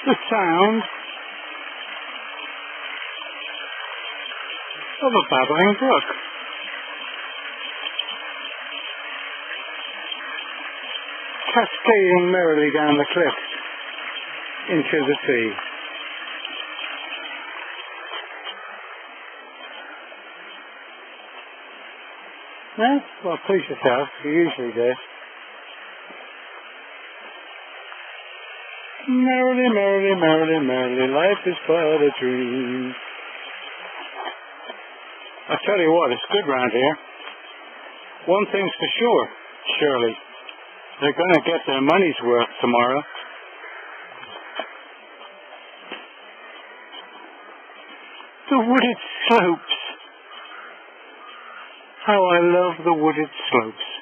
the sound of a babbling brook. Cascading merrily down the cliff into the sea. No? Well, please yourself, you usually do. Merrily, merrily, merrily, merrily, life is but a dream. I tell you what, it's good round here. One thing's for sure, surely. They're going to get their money's worth tomorrow. The wooded slopes. How I love the wooded slopes.